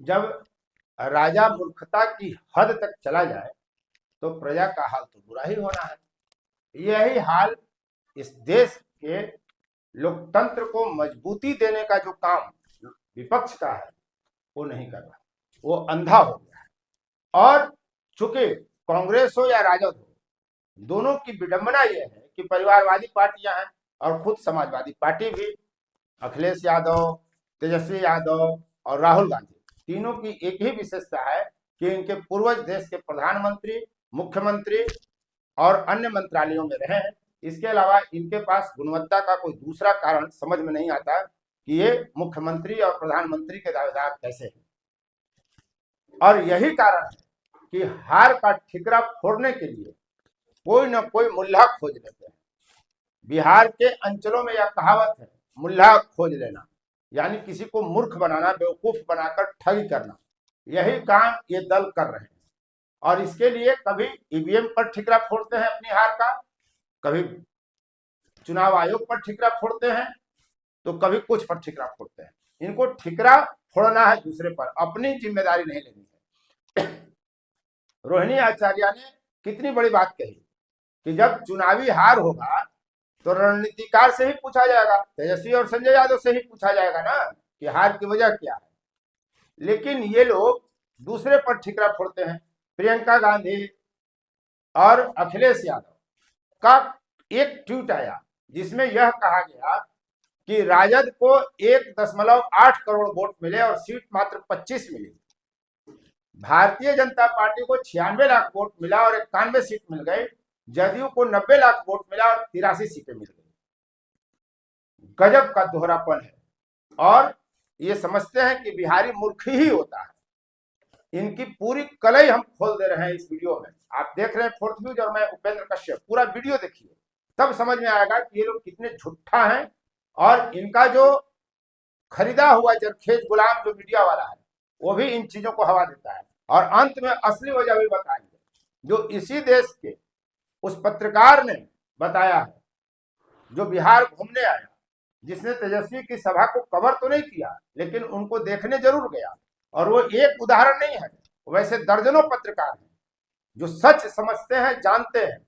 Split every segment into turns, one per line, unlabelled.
जब राजा मूर्खता की हद तक चला जाए तो प्रजा का हाल तो बुरा ही होना है। यही हाल इस देश के लोकतंत्र को मजबूती देने का जो काम विपक्ष का है वो नहीं कर रहा, वो अंधा हो गया है। और चूंकि कांग्रेस हो या राजद हो, दोनों की विडंबना यह है कि परिवारवादी पार्टियां हैं और खुद समाजवादी पार्टी भी, अखिलेश यादव, तेजस्वी यादव और राहुल गांधी, तीनों की एक ही विशेषता है कि इनके पूर्वज देश के प्रधानमंत्री, मुख्यमंत्री और अन्य मंत्रालयों में रहे हैं। इसके अलावा इनके पास गुणवत्ता का कोई दूसरा कारण समझ में नहीं आता कि ये मुख्यमंत्री और प्रधानमंत्री के दावेदार कैसे हैं। और यही कारण है कि हार का ठिकरा फोड़ने के लिए कोई न कोई मुल्ला खोज लेते हैं। बिहार के अंचलों में यह कहावत है, मुल्ला खोज लेना, यानी किसी को मूर्ख बनाना, बेवकूफ बनाकर ठगी करना। यही काम ये दल कर रहे हैं और इसके लिए कभी ईवीएम पर ठिकरा फोड़ते हैं अपनी हार का, कभी चुनाव आयोग पर ठिकरा फोड़ते हैं, तो कभी कुछ पर ठिकरा फोड़ते हैं। इनको ठिकरा फोड़ना है दूसरे पर, अपनी जिम्मेदारी नहीं लेनी है। रोहिणी आचार्य ने कितनी बड़ी बात कही कि जब चुनावी हार होगा तो रणनीतिकार से ही पूछा जाएगा, तेजस्वी और संजय यादव से ही पूछा जाएगा ना कि हार की वजह क्या है। लेकिन ये लोग दूसरे पर ठिकरा फोड़ते हैं। प्रियंका गांधी और अखिलेश यादव का एक ट्वीट आया जिसमें यह कहा गया कि राजद को 1.8 करोड़ वोट मिले और सीट मात्र 25 मिली। भारतीय जनता पार्टी को 96 लाख वोट मिला और 91 सीट मिल गई। जदयू को 90 लाख वोट मिला और 83 सीटें मिल गई। गजब का दोहरापन है। और ये समझते हैं कि बिहारी मूर्ख ही होता है। इनकी पूरी कलई हम खोल दे रहे हैं इस वीडियो में। आप देख रहे हैं फोर्थ न्यूज और मैं उपेंद्र कश्यप, पूरा वीडियो देखिए, तब समझ में आएगा कि ये लोग कितने झूठा हैं। और इनका जो खरीदा हुआ जरखेज गुलाम जो मीडिया वाला है वो भी इन चीजों को हवा देता है। और अंत में असली वजह भी बताएंगे, जो इसी देश के उस पत्रकार ने बताया है, जो बिहार घूमने आया, जिसने तेजस्वी की सभा को कवर तो नहीं किया लेकिन उनको देखने जरूर गया। और वो एक उदाहरण नहीं है, वैसे दर्जनों पत्रकार हैं जो सच समझते हैं, जानते हैं।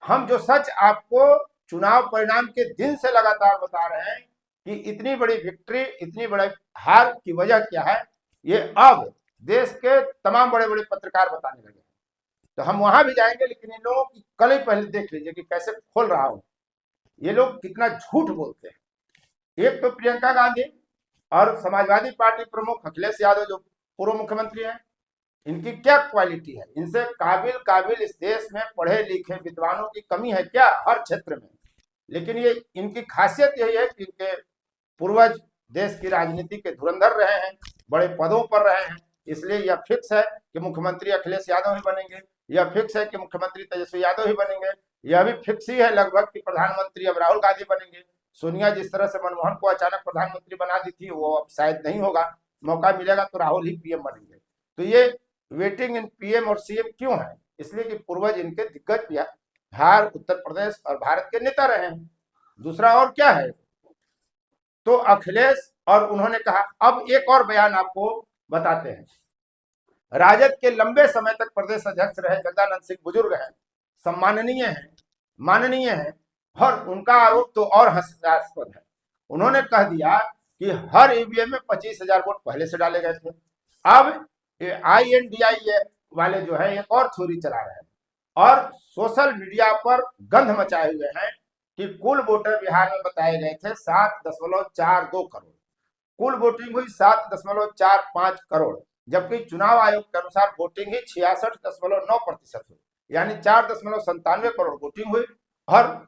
हम जो सच आपको चुनाव परिणाम के दिन से लगातार बता रहे हैं कि इतनी बड़ी विक्ट्री, इतनी बड़ी हार की वजह क्या है, ये अब देश के तमाम बड़े बड़े पत्रकार बताने लगे। तो हम वहां भी जाएंगे, लेकिन इन लोगों की कल ही पहले देख लीजिए कि कैसे खोल रहा हूं, ये लोग कितना झूठ बोलते हैं। एक तो प्रियंका गांधी और समाजवादी पार्टी प्रमुख अखिलेश यादव जो पूर्व मुख्यमंत्री हैं, इनकी क्या क्वालिटी है? इनसे काबिल इस देश में पढ़े लिखे विद्वानों की कमी है क्या हर क्षेत्र में? लेकिन ये इनकी खासियत यही है कि इनके पूर्वज देश की राजनीति के धुरंधर रहे हैं, बड़े पदों पर रहे हैं, इसलिए यह फिक्स है कि मुख्यमंत्री अखिलेश यादव ही बनेंगे, यह फिक्स है कि मुख्यमंत्री तेजस्वी यादव ही बनेंगे, यह भी फिक्स ही है लगभग कि प्रधानमंत्री अब राहुल गांधी बनेंगे। सोनिया जिस तरह से मनमोहन को अचानक प्रधानमंत्री बना दी थी, वो अब शायद नहीं होगा, मौका मिलेगा तो राहुल ही पीएम बनेंगे। तो ये वेटिंग इन पीएम और सीएम क्यों है? इसलिए कि पूर्वज इनके दिग्गज बिहार, उत्तर प्रदेश और भारत के नेता रहे हैं। दूसरा और क्या है? तो अखिलेश, और उन्होंने कहा, अब एक और बयान आपको बताते हैं। राजद के लंबे समय तक प्रदेश अध्यक्ष रहे जगदानंद सिंह बुजुर्ग हैं, सम्माननीय हैं, माननीय हैं, और उनका आरोप तो और हास्यास्पद है। उन्होंने कह दिया कि हर ईवीएम में 25,000 वोट पहले से डाले गए थे। अब INDI वाले जो है एक और थ्योरी चला रहे हैं और सोशल मीडिया पर गंध मचाए हुए हैं कि कुल वोटर बिहार में बताए गए थे 7.42 करोड़, कुल वोटिंग हुई 7.45 करोड़, जबकि चुनाव आयोग के अनुसार वोटिंग ही 66.9% हुई, यानी 4.97 करोड़ वोटिंग हुई और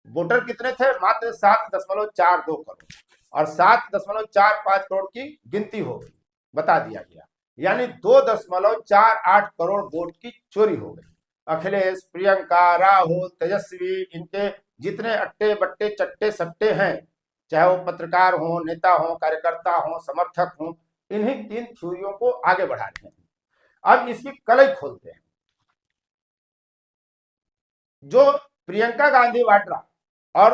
वोटर कितने थे? मात्र 7.42 करोड़, और 7.45 करोड़ की गिनती होगी, बता दिया गया, यानी 2.48 करोड़ वोट की चोरी हो गई। अखिलेश, प्रियंका, राहुल, तेजस्वी, इनके जितने अट्टे बट्टे चट्टे सट्टे हैं, चाहे वो पत्रकार हो, नेता हो, कार्यकर्ता हो, समर्थक हो, इन्हीं 3 थ्योरियों को आगे बढ़ा रहे हैं। अब इसकी कलई खोलते हैं। जो प्रियंका गांधी वाड्रा और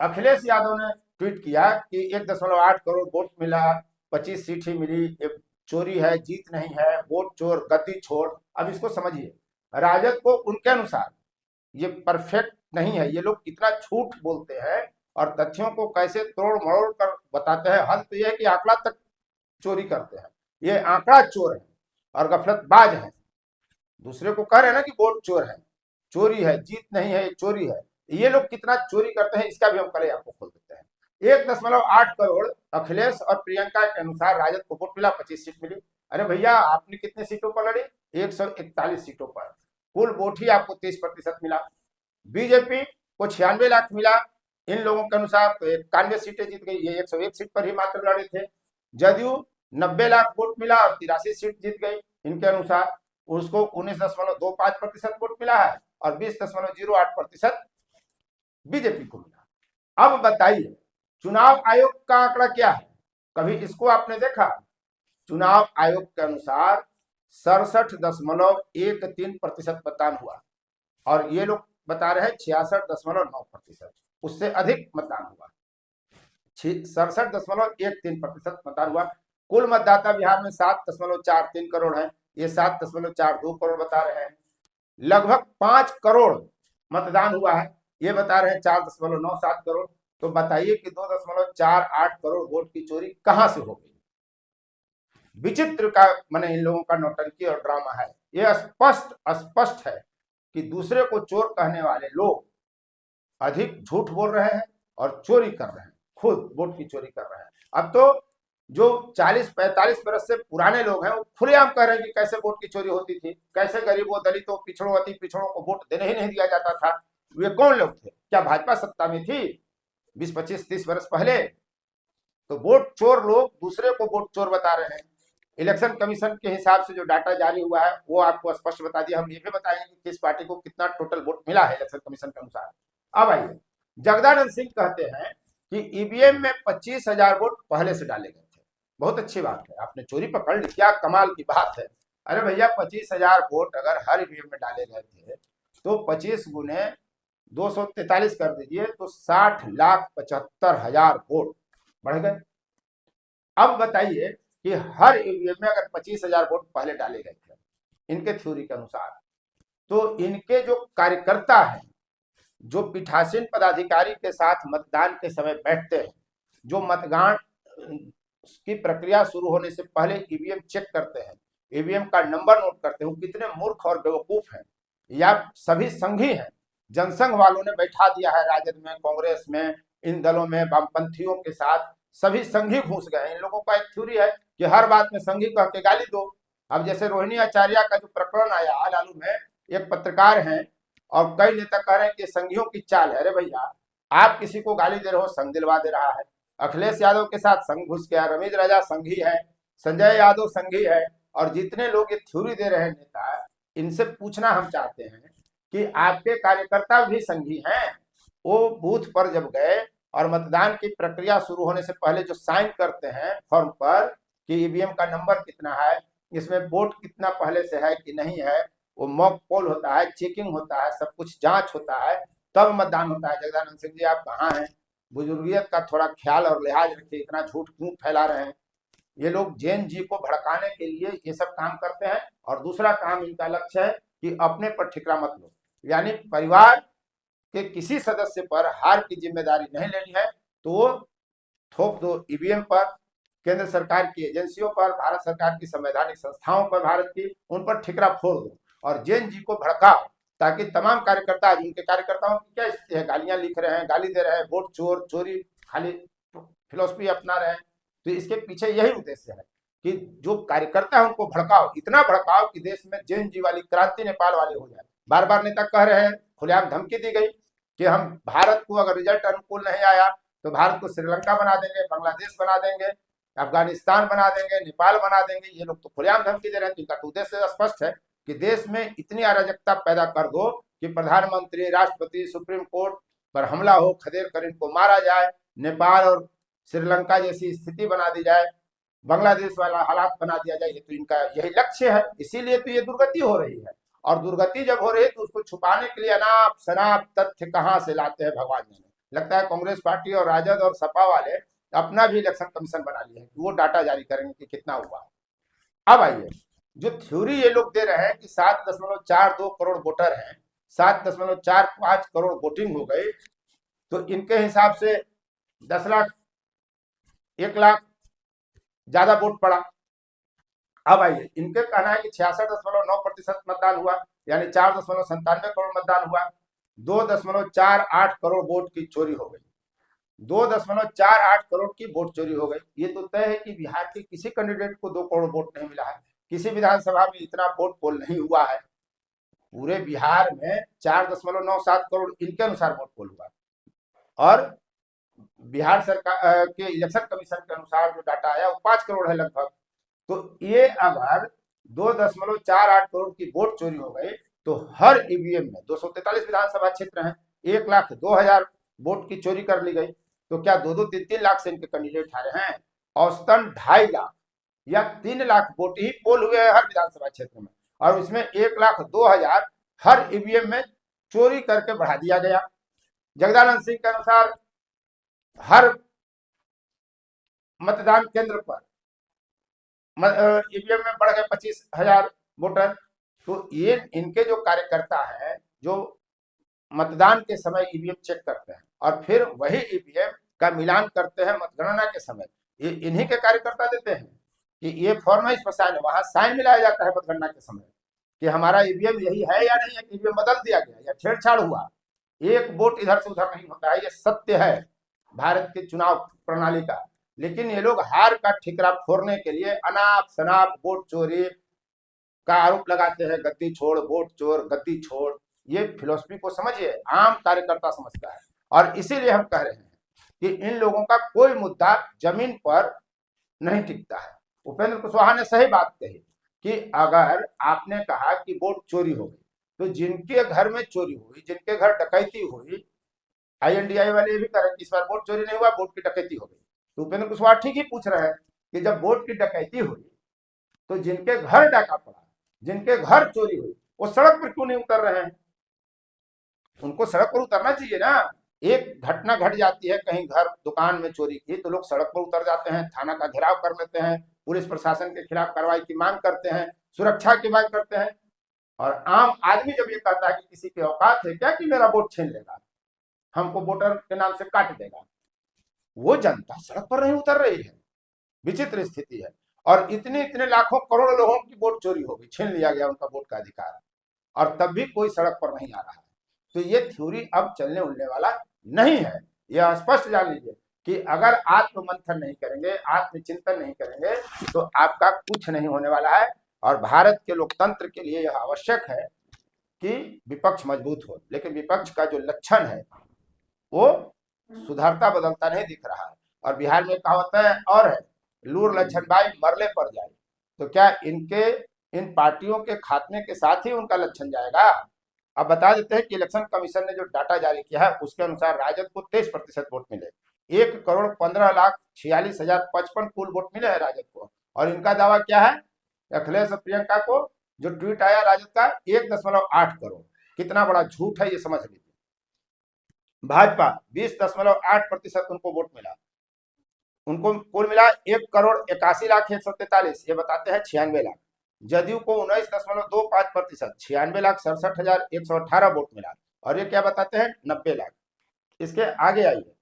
अखिलेश यादव ने ट्वीट किया कि 1.8 करोड़ वोट मिला, 25 सीट ही मिली, एक चोरी है, जीत नहीं है, वोट चोर, गद्दी छोड़। अब इसको समझिए, राजद को उनके अनुसार ये परफेक्ट नहीं है। ये लोग कितना झूठ बोलते हैं और तथ्यों को कैसे तोड़ मरोड़ कर बताते हैं। हद तो यह है कि आंकड़ा तक चोरी करते हैं। ये आंकड़ा चोर है और गफलतबाज है। दूसरे को कह रहे हैं ना कि वोट चोर है, चोरी है, जीत नहीं है, ये चोरी है। ये लोग कितना चोरी करते हैं इसका भी हम कल आपको खोल देते हैं। 1.8 करोड़ अखिलेश और प्रियंका के अनुसार राजद को वोट मिला, 25 सीट मिली। अरे भैया, आपने कितने सीटों पर लड़ी? 141 सीटों पर। कुल वोट ही आपको 30% मिला। बीजेपी को 96 लाख मिला इन लोगों के अनुसार, तो 91 सीटें जीत गई। ये 101 सीट पर ही मात्र लड़े थे। जदयू 90 लाख वोट मिला और 83 सीट जीत गई इनके अनुसार। उसको 19.25% वोट मिला है और 20.08% बीजेपी को मिला। अब बताइए, चुनाव आयोग का आंकड़ा क्या है? कभी इसको आपने देखा? चुनाव आयोग के अनुसार 67.13% मतदान हुआ और ये लोग बता रहे हैं 66.9%। उससे अधिक मतदान हुआ, 67.13% मतदान हुआ। कुल मतदाता बिहार में 7.43 करोड़ है, ये 7.42 करोड़ बता रहे हैं। लगभग 5 करोड़ मतदान हुआ है, ये बता रहे हैं 4.97 करोड़। तो बताइए कि 2.48 करोड़ वोट की चोरी कहां से हो गई? विचित्र का माने इन लोगों का नौटंकी और ड्रामा है। ये स्पष्ट है कि दूसरे को चोर कहने वाले लोग अधिक झूठ बोल रहे हैं और चोरी कर रहे हैं, खुद वोट की चोरी कर रहे हैं। अब तो जो 40-45 बरस से पुराने लोग हैं वो खुलेआम कह रहे हैं कि कैसे वोट की चोरी होती थी, कैसे गरीबों, दलितों, पिछड़ों, अति पिछड़ों को वोट देने ही नहीं दिया जाता था। वे कौन लोग थे? क्या भाजपा सत्ता में थी 20, 25, 30 बरस पहले? तो वोट चोर लोग दूसरे को वोट चोर बता रहे हैं। इलेक्शन कमीशन के हिसाब से जो डाटा जारी हुआ है वो आपको स्पष्ट बता दिया। हम ये भी बताएंगे कि किस पार्टी को कितना टोटल वोट मिला है इलेक्शन कमीशन के अनुसार। अब आइए, जगदानंद सिंह कहते हैं कि ईवीएम में 25,000 वोट पहले से डाले गए थे। बहुत अच्छी बात है, आपने चोरी पकड़ ली, क्या कमाल की बात है। अरे भैया, 25,000 वोट अगर हर ईवीएम में डाले गए थे तो 25 गुने 243 कर दीजिए तो 60,75,000 वोट बढ़ गए। अब बताइए कि हर ईवीएम में अगर 25,000 वोट पहले डाले गए थे इनके थ्योरी के अनुसार, तो इनके जो कार्यकर्ता हैं, जो पीठासीन पदाधिकारी के साथ मतदान के समय बैठते हैं, जो मतदान की प्रक्रिया शुरू होने से पहले ईवीएम चेक करते हैं, ईवीएम का नंबर नोट करते हैं, वो कितने मूर्ख और बेवकूफ हैं या सभी संघी हैं। जनसंघ वालों ने बैठा दिया है, राजद में, कांग्रेस में, इन दलों में, वामपंथियों के साथ सभी संघी घुस गए। इन लोगों का एक थ्योरी है कि हर बात में संघी कह के गाली दो। अब जैसे रोहिणी आचार्य का जो प्रकरण आया आलू में, एक पत्रकार हैं और कई नेता कह रहे हैं कि संघियों की चाल है। अरे भैया, आप किसी को गाली दे रहे हो, संघ दिलवा दे रहा है। अखिलेश यादव के साथ संघ घुस गया, रमीज राजा संघी है, संजय यादव संघी है, और जितने लोग ये थ्योरी दे रहे हैं नेता, इनसे पूछना हम चाहते हैं कि आपके कार्यकर्ता भी संघी हैं? वो बूथ पर जब गए और मतदान की प्रक्रिया शुरू होने से पहले जो साइन करते हैं फॉर्म पर कि ईवीएम का नंबर कितना है, इसमें वोट कितना पहले से है कि नहीं है, वो मॉक पोल होता है, चेकिंग होता है, सब कुछ जांच होता है, तब मतदान होता है। जगदानंद सिंह जी, आप कहाँ हैं? बुजुर्गियत का थोड़ा ख्याल और लिहाज रखिए, इतना झूठ क्यों फैला रहे हैं? ये लोग जैन जी को भड़काने के लिए ये सब काम करते हैं। और दूसरा काम इनका लक्ष्य है कि अपने पर ठिकरा मत लो, यानी परिवार के किसी सदस्य पर हार की जिम्मेदारी नहीं लेनी है तो वो थोप दो ईवीएम पर, केंद्र सरकार की एजेंसियों पर, भारत सरकार की संवैधानिक संस्थाओं पर, भारत की, उन पर ठिकरा फोड़ दो और जैन जी को भड़काओ, ताकि तमाम कार्यकर्ता, आज उनके कार्यकर्ताओं की क्या स्थिति है, गालियां लिख रहे हैं, गाली दे रहे हैं, वोट चोर, चोरी खाली फिलोसफी अपना रहे हैं। तो इसके पीछे यही उद्देश्य है कि जो कार्यकर्ता है उनको भड़काओ, इतना भड़काओ कि देश में जैन जी वाली क्रांति नेपाल वाली हो जाए। बार बार नेता कह रहे हैं, खुलेआम धमकी दी गई कि हम भारत को अगर रिजल्ट अनुकूल नहीं आया तो भारत को श्रीलंका बना देंगे, बांग्लादेश बना देंगे, अफगानिस्तान बना देंगे, नेपाल बना देंगे। ये लोग तो खुलेआम धमकी दे रहे हैं। इनका उद्देश्य स्पष्ट है कि देश में इतनी अराजकता पैदा कर दो कि प्रधानमंत्री, राष्ट्रपति, सुप्रीम कोर्ट पर हमला हो, खदेड़ कर इनको मारा जाए, नेपाल और श्रीलंका जैसी स्थिति बना दी जाए, बांग्लादेश वाला हालात बना दिया जाए। ये तो इनका यही लक्ष्य है, इसीलिए तो ये दुर्गति हो रही है। और दुर्गति जब हो रही है तो उसको छुपाने के लिए अनाप शनाप तथ्य कहां से लाते हैं भगवान जाने। लगता है कांग्रेस पार्टी और राजद और सपा वाले अपना भी इलेक्शन कमीशन बना लिया है कि वो डाटा जारी करेंगे कि कितना हुआ। अब आइए, जो थ्योरी ये लोग दे रहे हैं कि 7.42 करोड़ वोटर हैं, 7.45 करोड़ वोटिंग हो गई, तो इनके हिसाब से 10 लाख 1 लाख ज्यादा वोट पड़ा। अब आइए, इनके कहना है कि 66.9% मतदान हुआ, यानी 4.97 करोड़ मतदान हुआ, 2.48 करोड़ वोट की चोरी हो गई, 2.48 करोड़ की वोट चोरी हो गई। ये तो तय है कि बिहार के किसी कैंडिडेट को 2 करोड़ वोट नहीं मिला है, किसी विधानसभा में इतना वोट पोल नहीं हुआ है। पूरे बिहार में 4.97 करोड़ इनके अनुसार वोट पोल हुआ, और बिहार सरकार के इलेक्शन कमीशन के अनुसार जो डाटा आया वो 5 करोड़ है लगभग। तो ये अगर 2.48 करोड़ की वोट चोरी हो गई, तो हर ईवीएम में 243 विधानसभा क्षेत्र हैं, 1,02,000 वोट की चोरी कर ली गई। तो क्या 2-2, 3-3 लाख से इनके कैंडिडेट हारे हैं? औसतन 2.5 लाख या 3 लाख वोट ही पोल हुए हैं हर विधानसभा क्षेत्र में, और उसमें 1,02,000 हर ईवीएम में चोरी करके बढ़ा दिया गया। जगदानंद सिंह के अनुसार हर मतदान केंद्र पर ईवीएम में बढ़ गए 25,000 वोटर। तो ये इनके जो कार्यकर्ता है, जो मतदान के समय ईवीएम चेक करते हैं और फिर वही ईवीएम का मिलान करते हैं मतगणना के समय, ये इन्हीं के कार्यकर्ता देते हैं कि ये फॉर्म है, इस पर साइन है, वहां साइन मिलाया जाता है मतगणना के समय कि हमारा ईवीएम यही है या नहीं है, कि ईवीएम बदल दिया गया या छेड़छाड़ हुआ। एक वोट इधर से उधर नहीं होता है, ये सत्य है भारत के चुनाव प्रणाली का। लेकिन ये लोग हार का ठिकरा फोड़ने के लिए अनाप शनाप वोट चोरी का आरोप लगाते हैं, गद्दी छोड़ वोट चोर, गद्दी छोड़। ये फिलोसफी को समझिए, आम कार्यकर्ता समझता है, और इसीलिए हम कह रहे हैं कि इन लोगों का कोई मुद्दा जमीन पर नहीं टिकता है। उपेंद्र कुशवाहा ने सही बात कही कि अगर आपने कहा कि वोट चोरी हो गई, तो जिनके घर में चोरी हुई, जिनके घर डकैती हुई, INDI वाले ये भी कह रहे हैं कि इस बार वोट चोरी नहीं हुआ, वोट की डकैती हो गई। तो उपेंद्र कुशवाहा ठीक ही पूछ रहे हैं कि जब वोट की डकैती हुई तो जिनके घर डाका पड़ा, जिनके घर चोरी हुई, वो सड़क पर क्यों नहीं उतर रहे हैं? उनको सड़क पर उतरना चाहिए ना। एक घटना घट जाती है कहीं घर दुकान में चोरी की, तो लोग सड़क पर उतर जाते हैं, थाना का घेराव कर लेते हैं, पुलिस प्रशासन के खिलाफ कार्रवाई की मांग करते हैं, सुरक्षा की मांग करते हैं। और आम आदमी जब ये कहता है कि किसी की औकात है क्या कि मेरा वोट छीन लेगा, हमको वोटर के नाम से काट देगा, वो जनता सड़क पर नहीं उतर रही है। विचित्र स्थिति है। और इतने लाखों करोड़ों लोगों की वोट चोरी हो गई, छीन लिया गया उनका वोट का अधिकार, और तब भी कोई सड़क पर नहीं आ रहा है। तो ये थ्योरी अब चलने उलने वाला नहीं है। यह स्पष्ट जान लीजिए कि अगर आत्ममंथन नहीं करेंगे, आत्मचिंतन नहीं करेंगे, तो आपका कुछ नहीं होने वाला है। और भारत के लोकतंत्र के लिए यह आवश्यक है कि विपक्ष मजबूत हो। लेकिन विपक्ष का जो लक्षण है वो सुधरता बदलता नहीं दिख रहा है। और बिहार में कहावत है और है, लूर लक्षण बाई मरले पर जाए। तो क्या इनके इन पार्टियों के खात्मे के साथ ही उनका लक्षण जाएगा? अब बता देते हैं कि इलेक्शन कमीशन ने जो डाटा जारी किया है उसके अनुसार राजद को 23% वोट मिले, 1,15,46,055 कुल वोट मिले हैं राजद को। और इनका दावा क्या है? अखिलेश और प्रियंका को जो ट्वीट आया राजद का 1.8 करोड़, कितना बड़ा झूठ है ये समझ लीजिए। भाजपा 20.8% उनको वोट मिला, उनको कुल मिला 1,81,01,143, ये बताते हैं 96 लाख। जदयू को 19.25%, 96,67,118 वोट मिला, और ये क्या बताते हैं 90 लाख। इसके आगे आइए,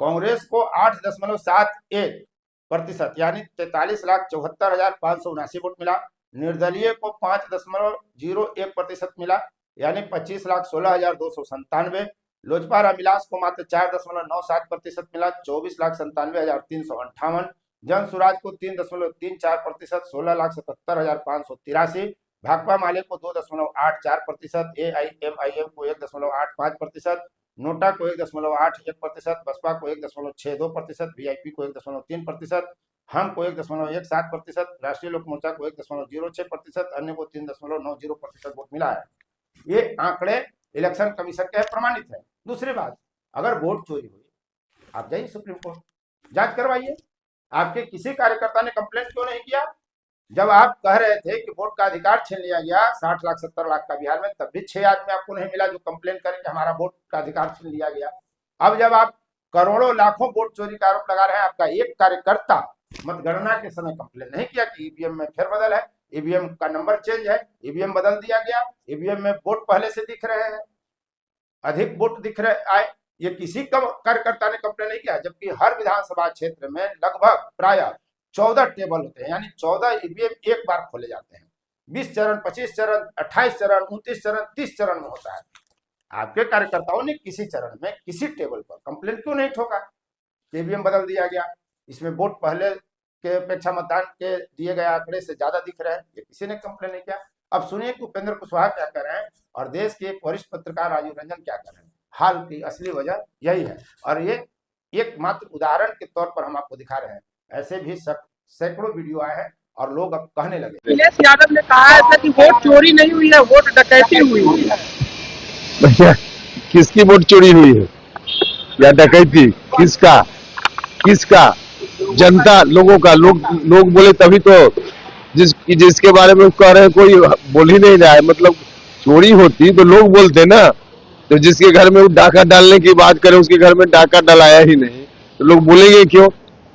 कांग्रेस को 8.71% यानी 43,74,579 वोट मिला। निर्दलीय को 5.01% मिला, यानी 25,16,297। लोजपा रामविलास को मात्र 4.97% मिला, 24,97,358। जन स्वराज को 3.34%, 16,77,583। भाकपा माले को 2.84%, AIMIM को 1.85%, नोटा को 1.81%, बसपा को 1.62%, VIP को 1.3%, हम को 1.17%, राष्ट्रीय लोक मोर्चा को 1.06%, अन्य को 3.90% वोट मिला है। ये आंकड़े इलेक्शन कमीशन के प्रमाणित है। दूसरी बात, अगर वोट चोरी हुई, आप जाइए सुप्रीम कोर्ट, जांच करवाइए। आपके किसी कार्यकर्ता ने कंप्लेंट क्यों नहीं किया? जब आप कह रहे थे कि वोट का अधिकार छीन लिया गया 60 लाख 70 लाख का बिहार में, तब भी 6 आदमी आपको नहीं मिला जो कंप्लेंट करें कि हमारा वोट का अधिकार छीन लिया गया। अब जब आप करोड़ों लाखों वोट चोरी का आरोप लगा रहे हैं, आपका एक कार्यकर्ता मतगणना के समय कंप्लेन नहीं किया कि ईवीएम में फेरबदल है, ईवीएम का नंबर चेंज है, ईवीएम बदल दिया गया, ईवीएम में वोट पहले से दिख रहे हैं, अधिक वोट दिख रहे आए, ये किसी कार्यकर्ता ने कंप्लेन नहीं किया। जबकि हर विधानसभा क्षेत्र में लगभग प्राय 14 टेबल होते हैं, यानी 14 ईवीएम एक बार खोले जाते हैं। 20 चरण, 25 चरण, 28 चरण, 29 चरण, 30 चरण में होता है। आपके कार्यकर्ताओं ने किसी चरण में किसी टेबल पर कंप्लेन क्यों नहीं ठोका? ईवीएम बदल दिया गया, इसमें वोट पहले के अपेक्षा मतदान के दिए गए आंकड़े से ज्यादा दिख रहे हैं, ये किसी ने कंप्लेन नहीं किया। अब सुनिए कि उपेंद्र कुशवाहा क्या कर रहे हैं और देश के एक वरिष्ठ पत्रकार राजीव रंजन क्या कर रहे हैं। हाल की असली वजह यही है और ये एकमात्र उदाहरण के तौर पर हम आपको दिखा रहे हैं। ऐसे भी सैकड़ों वीडियो आए हैं और लोग अब कहने लगे।
अखिलेश यादव ने कहा है कि वोट चोरी नहीं हुई है, वोट डकैती हुई है।
भैया किसकी वोट चोरी हुई है या डकैती? किसका? जनता, लोगों का। लोग बोले तभी तो, जिसके बारे में कह रहे हैं कोई बोल ही नहीं रहा है। मतलब चोरी होती तो लोग बोलते ना, तो जिसके घर में वो डाका डालने की बात करें उसके घर में डाका डलाया ही नहीं, तो लोग बोलेंगे क्यों?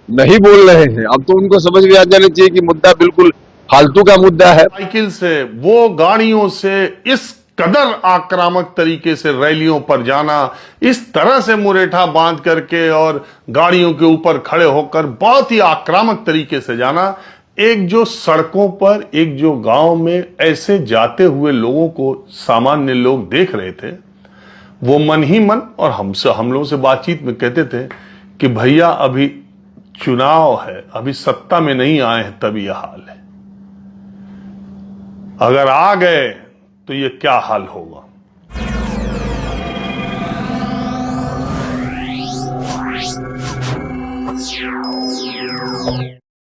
नहीं बोल रहे हैं। अब तो उनको समझ में आ जाना चाहिए कि मुद्दा बिल्कुल फालतू का मुद्दा है।
साइकिल से, वो गाड़ियों से इस कदर आक्रामक तरीके से रैलियों पर जाना, इस तरह से मुरेठा बांध करके और गाड़ियों के ऊपर खड़े होकर बहुत ही आक्रामक तरीके से जाना, एक जो सड़कों पर, एक जो गांव में ऐसे जाते हुए लोगों को सामान्य लोग देख रहे थे, वो मन ही मन और हम लोगों से बातचीत में कहते थे कि भैया अभी चुनाव है, अभी सत्ता में नहीं आए हैं तभी यह हाल है, अगर आ गए तो ये क्या हाल होगा।